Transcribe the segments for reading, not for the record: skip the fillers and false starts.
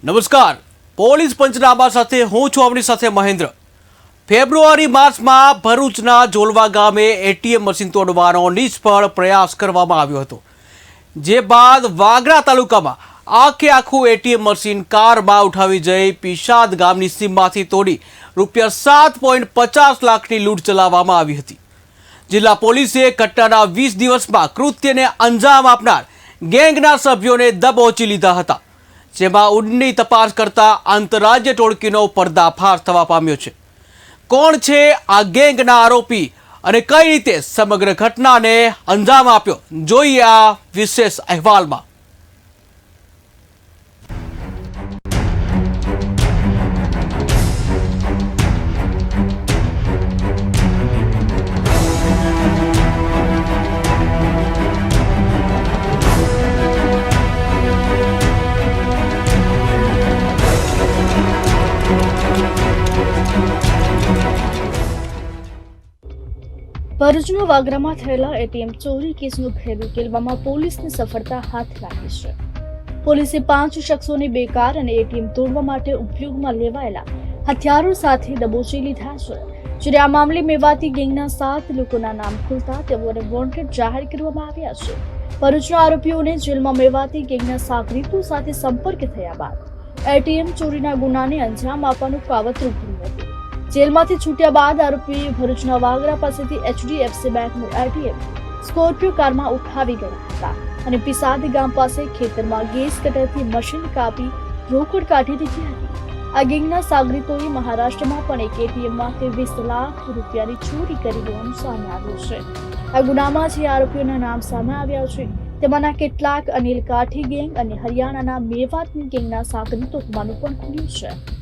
નમસ્કાર, પોલીસ પંચનામા સાથે હું છું આપણી સાથે મહેન્દ્ર। ફેબ્રુઆરી માસમાં ભરૂચના જોલવા ગામે એટીએમ મશીન તોડવાનો નિષ્ફળ પ્રયાસ કરવામાં આવ્યો હતો, જે બાદ વાગરા તાલુકામાં આખું એટીએમ મશીન કારમાં ઉઠાવી જઈ પીશાદ ગામની સીમમાંથી તોડી ₹7.50 લાખની લૂંટ ચલાવવામાં આવી હતી। જિલ્લા પોલીસે ઘટનાના 20 દિવસમાં કૃત્યને અંજામ આપનાર ગેંગના સભ્યોને દબોચી લીધા હતા, જેમાં ઊંડની તપાસ કરતા આંતરરાજ્ય ટોળકીનો પર્દાફાશ થવા પામ્યો છે। કોણ છે આ ગેંગના આરોપી અને કઈ રીતે સમગ્ર ઘટનાને અંજામ આપ્યો, જોઈએ આ વિશેષ અહેવાલમાં। ભરૂચના વાગરામાં થયેલા એટીએમ ચોરી કેસનો ભેદ ઉકેલવામાં પોલીસની સફળતા હાથ લાગી છે। પોલીસે 5 શખ્સોને બેકાર અને એટીએમ તોડવા માટે ઉપયોગમાં લેવાયેલા હથિયારો સાથે દબોચી લીધા છે, જ્યારે આ મામલે મેવાતી ગેંગના 7 લોકોના નામ ખુલતા તેઓને વોન્ટેડ જાહેર કરવામાં આવ્યા છે। ભરૂચના આરોપીઓને જેલમાં મેવાતી ગેંગના સાગરીતો સાથે સંપર્ક થયા બાદ એટીએમ ચોરીના ગુનાને અંજામ આપવાનું કાવતરું ઘડ્યું હતું। જેલમાંથી છૂટ્યા બાદ આરોપીએ ભરૂચના વાગરા પાસેથી HDFC બેંકનું એટીએમ સ્કોર્પિયો કારમાં ઉઠાવી ગયા હતા અને પીસાદ ગામ પાસે ખેતરમાં ગેસ કટરથી મશીન કાપી રોકડ કાઢી દીધી હતી। આ ગેંગના સાગરીતોએ મહારાષ્ટ્રમાં પણ એક એટીએમમાંથી ₹20 લાખ રૂપિયાની ચોરી કરી હોવાનું સામે આવ્યું છે। આ ગુનામાં જે આરોપીઓના નામ સામે આવ્યા છે તેમાંના કેટલાક અનિલ કાઠી ગેંગ અને હરિયાણાના મેવાતની ગેંગના સાગરીતો હોવાનું પણ ખુલ્યું છે।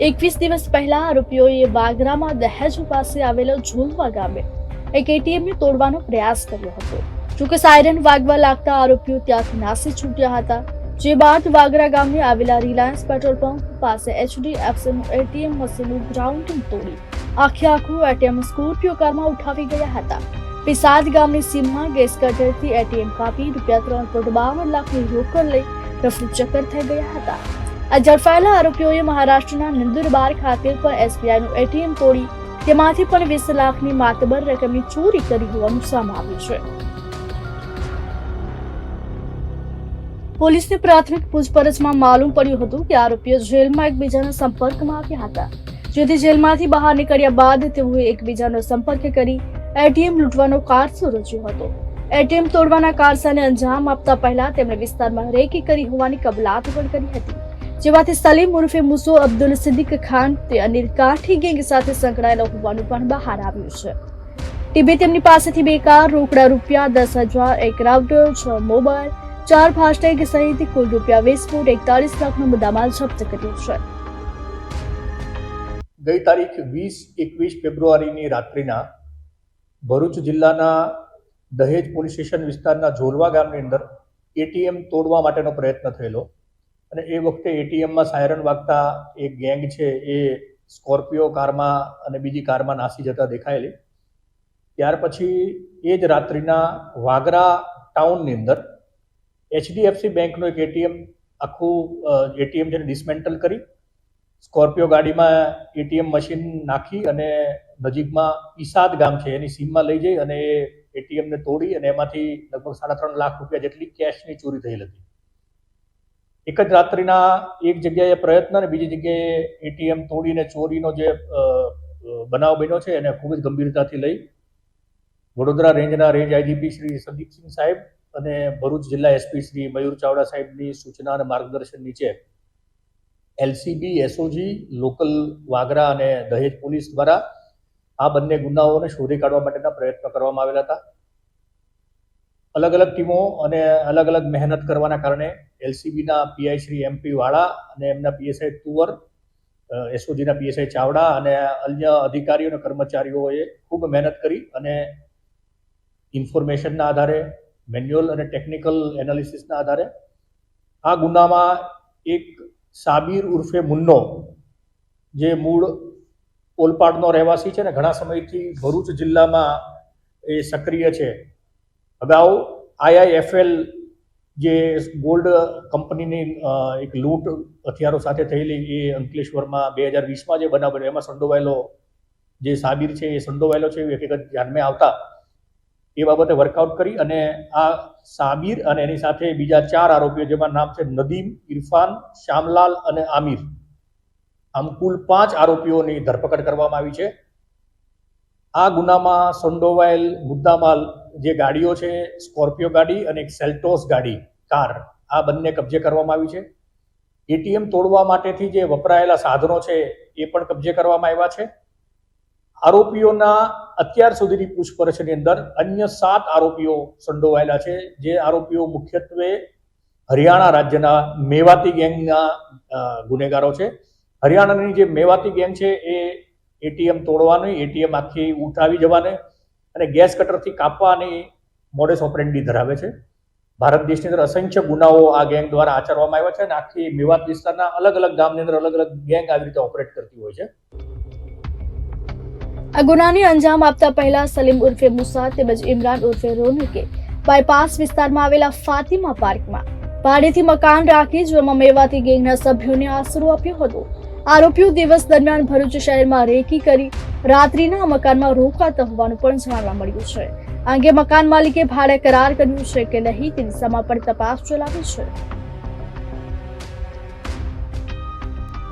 21 દિવસ પહેલા આરોપીઓએ વાગરામાં દહેજ પાસે આવેલો જોલવા ગામે એક એટીએમને તોડવાનો પ્રયાસ કર્યો હતો, જોકે સાયરન વાગવા લાગતા આરોપીઓ ત્યાંથી નાસી છૂટ્યા હતા, જે બાદ વાગરા ગામે આવેલા રિલાયન્સ પેટ્રોલ પંપ પાસે HDFCનું એટીએમ મશીનનું ગ્રાઉન્ડિંગ તોડી આખું એટીએમ સ્કોર્પિયો કારમાં ઉઠાવી ગયા હતા। પીસાદ ગામની સીમમાં ગેસ કટરથી એટીએમ કાપી ₹3.52 લાખની રોકડ લઈ રફુ ચક્કર થઈ ગયા હતા। આ ઝડપાયેલા આરોપીઓએ મહારાષ્ટ્રના નંદુરબાર ખાતે પણ SBIનું એટીએમ તોડી તેમાંથી પણ ₹20 લાખની માતબર રકમની ચોરી કરી હોવાનું સામે આવ્યું છે। પોલીસની પ્રાથમિક પૂછપરછમાં માલુમ પડ્યું હતું કે આરોપીઓ જેલમાં એકબીજાના સંપર્કમાં આવ્યા હતા, જેથી જેલમાંથી બહાર નીકળ્યા બાદ તેઓએ એકબીજાનો સંપર્ક કરી એટીએમ લૂંટવાનો કારસો રચ્યો હતો। એટીએમ તોડવાના કારસાને અંજામ આપતા પહેલા તેમણે વિસ્તારમાં રેકી કરી હોવાની કબૂલાત પણ કરી હતી, જેમાંથી સલીમ ઉર્ફે મુસો અબ્દુલ સિદ્દીક ખાન તે અનિલ કાઠી ગેંગ સાથે સંકળાયેલો હોવાનું પણ બહાર આવ્યું છે। ટીબી તેમની પાસેથી બેકાર રોકડા ₹10,000, એક રાઉટર, 6 મોબાઈલ, 4 ફાસ્ટેગ સહિત કુલ ₹20.41 લાખનો મુદ્દામાલ જપ્ત કર્યો છે। ગઈ તારીખ 20-21 ફેબ્રુઆરીની રાત્રિના ભરૂચ જિલ્લાના દહેજ પોલીસ સ્ટેશન વિસ્તારના જોલવા ગામની અંદર એટીએમ તોડવા માટેનો પ્રયત્ન થયેલો અને એ વખતે એટીએમમાં સાયરન વાગતા એક ગેંગ છે એ સ્કોર્પિયો કારમાં અને બીજી કારમાં નાસી જતા દેખાયેલી। ત્યાર પછી એ જ રાત્રિના વાગરા ટાઉનની અંદર HDFC બેંકનું એક આખું એટીએમ જેને ડિસમેન્ટલ કરી સ્કોર્પિયો ગાડીમાં એટીએમ મશીન નાખી અને નજીકમાં પીસાદ ગામ છે એની સીમમાં લઈ જઈ અને એ એટીએમને તોડી અને એમાંથી લગભગ ₹3.5 લાખ જેટલી કેશની ચોરી થયેલ હતી। એક જ રાત્રિના એક જગ્યાએ પ્રયત્ન અને બીજી જગ્યાએ એટીએમ તોડીને ચોરીનો જે બનાવ બન્યો છે એને ખૂબ જ ગંભીરતાથી લઈ વડોદરા રેન્જના રેન્જ IGP શ્રી સંદીપસિંહ સાહેબ અને ભરૂચ જિલ્લા SP શ્રી મયુર ચાવડા સાહેબની સૂચના અને માર્ગદર્શન નીચે LCB, SOG, લોકલ વાગરા અને દહેજ પોલીસ દ્વારા આ બંને ગુનાઓને શોધી કાઢવા માટેના પ્રયત્નો કરવામાં આવેલા હતા। અલગ અલગ ટીમો અને અલગ અલગ મહેનત કરવાના કારણે LCBના PI શ્રી MP વાળા અને એમના PSI તુવર, SOGના PSI ચાવડા અને અન્ય અધિકારીઓ અને કર્મચારીઓએ ખૂબ મહેનત કરી અને ઇન્ફોર્મેશનના આધારે, મેન્યુઅલ અને ટેકનિકલ એનાલિસિસના આધારે આ ગુનામાં એક સાબિર ઉર્ફે મુન્નો, જે મૂળ ઓલપાડનો રહેવાસી છે ને ઘણા સમયથી ભરૂચ જિલ્લામાં એ સક્રિય છે। અગાઉ IIFL જે ગોલ્ડ કંપનીની એક લૂંટ હથિયારો સાથે થયેલી એ અંકલેશ્વરમાં 2020માં જે બનાવ બન્યો એમાં સંડોવાયેલો જે સાબિર છે એ સંડોવાયેલો છે એવી હકીકત ધ્યાનમાં આવતા એ બાબતે વર્કઆઉટ કરી અને આ સાબિર અને એની સાથે બીજા 4 આરોપીઓ જેમાં નામ છે નદીમ, ઇરફાન, શ્યામલાલ અને આમિર, આમ કુલ 5 આરોપીઓની ધરપકડ કરવામાં આવી છે. આ ગુનામાં સંડોવાયેલ મુદ્દામાલ જે ગાડીઓ છે, સ્કોર્પિયો ગાડી અને એક સેલ્ટોસ ગાડી કાર, આ બંને કબજે કરવામાં આવી છે. એટીએમ તોડવા માટેથી જે વપરાયેલા સાધનો છે એ પણ કબજે કરવામાં આવ્યા છે. આરોપીઓના અત્યાર સુધીની પૂછપરછની અંદર અન્ય 7 આરોપીઓ સંડોવાયેલા છે, જે આરોપીઓ મુખ્યત્વે હરિયાણા રાજ્યના મેવાતી ગેંગના ગુનેગારો છે. હરિયાણાની જે મેવાતી ગેંગ છે એ એટીએમ તોડવાની, એટીએમ આખી ઉઠાવી જવાની અને ગેસ કટરથી કાપવાની મોડેસ ઓપરેન્ડી ધરાવે છે. ભારત દેશની અંદર અસંખ્ય ગુનાઓ આ ગેંગ દ્વારા આચરવામાં આવ્યા છે અને આખી મેવાત વિસ્તારના અલગ અલગ ગામની અંદર અલગ અલગ ગેંગ આવી રીતે ઓપરેટ કરતી હોય છે. આ ગુનાને અંજામ આપતા પહેલા સલીમ ઉર્ફે મુસા તેમજ ઇમરાન ઉર્ફે રોનકે બાયપાસ વિસ્તારમાં આવેલા ફાતિમા પાર્કમાં ભાડેથી મકાન રાખી જેમાં મેવાતી ગેંગના સભ્યોને આશરો આપ્યો હતો. આરોપીઓ દિવસ દરમિયાન ભરૂચ શહેરમાં રેકી કરી રાત્રિના મકાનમાં રોકાતા હોવાનું પણ જાણવા મળ્યું છે. આ અંગે મકાન માલિકે ભાડે કરાર કર્યું છે કે નહીં તે દિશામાં પણ તપાસ ચલાવી છે.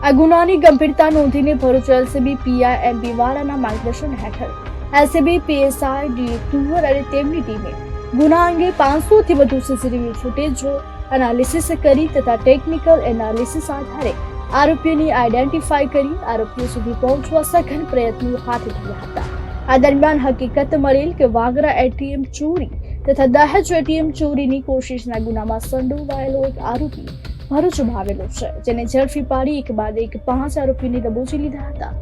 આ ગુનાની ગંભીરતા નોંધીને ભરૂચ એલસીબી પીઆઈ એમબી વાળાના માર્ગદર્શન હેઠળ એલસીબી પીએસઆઈ ડી તુવર અને તેમની ટીમે ગુના અંગે 500 થી વધુ સીસીટીવી ફૂટેજો એનાલિસિસ કરી તથા ટેકનિકલ એનાલિસિસ આધારે આરોપીઓની આઈડેન્ટિફાઈ કરી આરોપીઓ સુધી પહોંચવા સઘન પ્રયત્નો હાથ ધર્યા હતા. આ દરમિયાન હકીકત મળેલ કે વાગરા એટીએમ ચોરી તથા દહેજ એટીએમ ચોરીની કોશિશના ગુનામાં સંડોવાયેલો એક આરોપી ભરૂચમાં આવેલો છે, જેને ઝડપી પાડી એક બાદ એક 5 આરોપીને દબોચી લીધા હતા.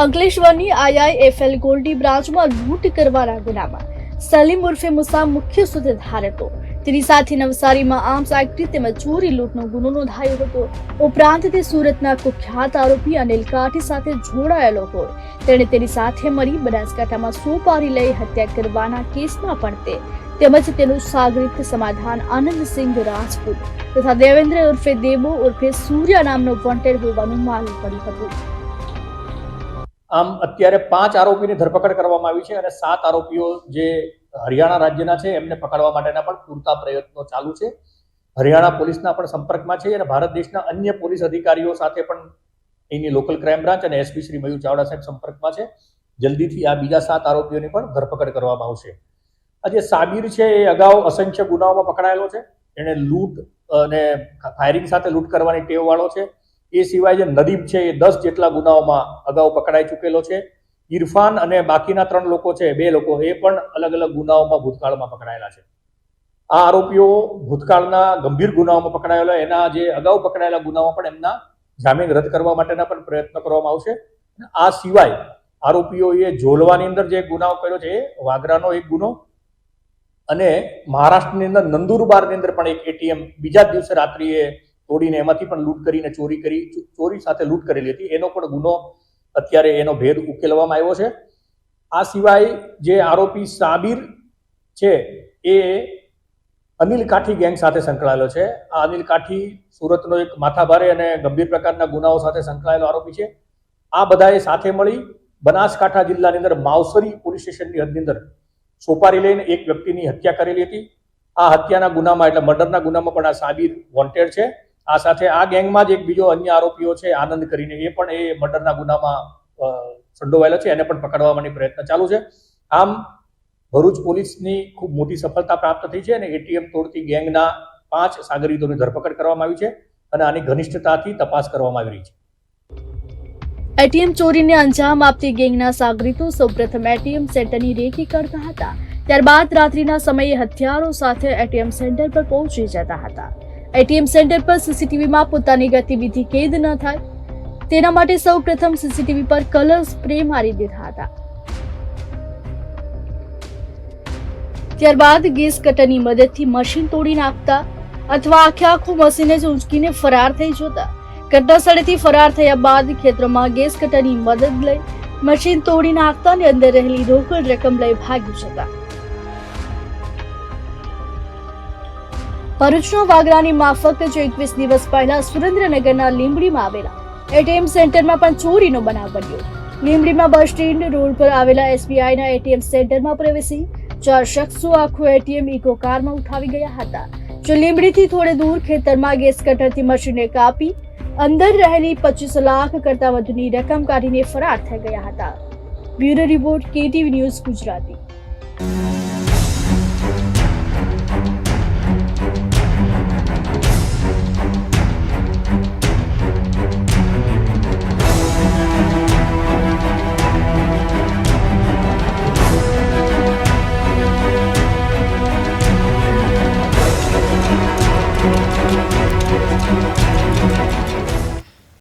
અંકલેશ્વરની આઈઆઈએફએલ ગોલ્ડી બ્રાન્ચમાં લૂંટ કરવાના ગુનામાં સલીમ ઉર્ફે મુસા મુખ્ય સૂત્રધાર હતો. તેની સાથે નવસારીમાં આર્મ્સ એક્ટ તેમજ ચોરી લૂંટનો ગુનો નોંધાયો હતો. ઉપરાંત તે સુરતના કુખ્યાત આરોપી અનિલ કાઠી સાથે જોડાયેલો હોય. તેણે તેની સાથે મળી બનાસકાંઠામાં સોપારી લઈ હત્યા કરવાના કેસમાં પણ તે તેમજ તેનું સાગરિત સમાધાન આનંદસિંહ રાજપૂત તથા દેવેન્દ્ર ઉર્ફે દેબો ઉર્ફે સૂર્યા નામનો વોન્ટેડ હોવાનું માલુમ પડ્યું હતું. આમ અત્યારે 5 આરોપીની ધરપકડ કરવામાં આવી છે અને 7 આરોપીઓ જે હરિયાણા રાજ્યના છે એમને પકડવા માટેના પણ પૂરતા પ્રયત્નો ચાલુ છે. હરિયાણા પોલીસના પણ સંપર્કમાં છે અને ભારત દેશના અન્ય પોલીસ અધિકારીઓ સાથે પણ એની લોકલ ક્રાઇમ બ્રાન્ચ અને એસપી શ્રી મયુર ચાવડા સાહેબ સંપર્કમાં છે. જલ્દીથી આ બીજા 7 આરોપીઓની પણ ધરપકડ કરવામાં આવશે. આ જે સાબિર છે એ અગાઉ અસંખ્ય ગુનાઓમાં પકડાયેલો છે. એને લૂંટ અને ફાયરિંગ સાથે લૂંટ કરવાની ટેવ વાળો છે. એ સિવાય જે નદીમ છે એ 10 જેટલા ગુનાઓમાં અગાઉ પકડાઈ ચૂકેલો છે. ઇરફાન અને બાકીના 3 લોકો છે, 2 લોકો, એ પણ અલગ અલગ ગુનાઓમાં ભૂતકાળમાં પકડાયેલા છે. આ આરોપીઓ ભૂતકાળના ગંભીર ગુનાઓમાં પકડાયેલા, એના જે અગાઉ પકડાયેલા ગુનાઓ પણ એમના જામીન રદ કરવા માટેના પણ પ્રયત્ન કરવામાં આવશે. આ સિવાય આરોપીઓએ ઝોલવાની અંદર જે ગુનાઓ કર્યો છે એ વાગરાનો એક ગુનો અને મહારાષ્ટ્રની અંદર નંદુરબારની અંદર પણ એક એટીએમ બીજા જ દિવસે રાત્રિએ તોડીને એમાંથી પણ લૂંટ કરીને ચોરી સાથે લૂંટ કરેલી હતી, એનો પણ ગુનો અત્યારે એનો ભેદ ઉકેલવામાં આવ્યો છે. આ સિવાય જે આરોપી સાબિર છે એ અનિલ કાઠી ગેંગ સાથે સંકળાયેલો છે. આ અનિલ કાઠી સુરતનો એક માથાભારે અને ગંભીર પ્રકારના ગુનાઓ સાથે સંકળાયેલો આરોપી છે. આ બધાએ સાથે મળી બનાસકાંઠા જિલ્લાની અંદર માવસરી પોલીસ સ્ટેશનની હદની અંદર સોપારી લઈને એક વ્યક્તિની હત્યા કરેલી હતી. આ હત્યાના ગુનામાં એટલે મર્ડરના ગુનામાં પણ આ સાબિર વોન્ટેડ છે. આ સાથે આ ગેંગમાં જ એક બીજો અન્ય આરોપીઓ છે આનંદ કરીને, એ પણ એ મર્ડરના ગુનામાં સંડોવાયેલો છે. એને પણ પકડવાની પ્રયત્ન ચાલુ છે. આમ ભરૂચ પોલીસની ખૂબ મોટી સફળતા પ્રાપ્ત થઈ છે અને એટીએમ તોડતી ગેંગના 5 સાગરીતોની ધરપકડ કરવામાં આવી છે અને આની ઘનિષ્ઠતાથી તપાસ કરવામાં આવી રહી છે. એટીએમ ચોરીને અંજામ આપતી ગેંગના સાગરીતો સૌપ્રથમ એટીએમ સેન્ટરની રેકી કરતા હતા. ત્યારબાદ રાત્રિના સમયે હથિયારો સાથે એટીએમ સેન્ટર પર પહોંચી જતા હતા. એટીએમ સેન્ટર પર સીસીટીવીમાં પોતાની ગતિવિધિ કેદ ન થાય તેના માટે સૌપ્રથમ સીસીટીવી પર કલર સ્પ્રે મારી દીધા હતા. ત્યારબાદ ગેસ કટરની મદદથી મશીન તોડી નાખતા અથવા આખું મશીન જ ઊંચકીને ફરાર થઈ જતા. ઘટના સ્થળેથી ફરાર થયા બાદ ખેતરમાં ગેસ કટરની મદદ લઈ મશીન તોડી નાખતા અને અંદર રહેલી રોકડ રકમ લઈ ભાગી જતા. ભરૂચનો વાગરાની માફક જે 21 દિવસ પહેલા સુરેન્દ્રનગરના લીંબડીમાં આવેલા એટીએમ સેન્ટરમાં પણ ચોરીનો બનાવ બન્યો. લીંબડીમાં બસ સ્ટેન્ડ રોડ પર આવેલા એસબીઆઈના એટીએમ સેન્ટરમાં પ્રવેશી 4 શખ્સો આખું એટીએમ ઇકો કારમાં ઉઠાવી ગયા હતા. જો લીંબડીથી થોડે દૂર ખેતરમાં ગેસ કટરથી મશીનને કાપી અંદર રહેલી 25 લાખ કરતા વધુની રકમ કાઢીને ફરાર થઈ ગયા હતા. Bureau report KTV news Gujarati.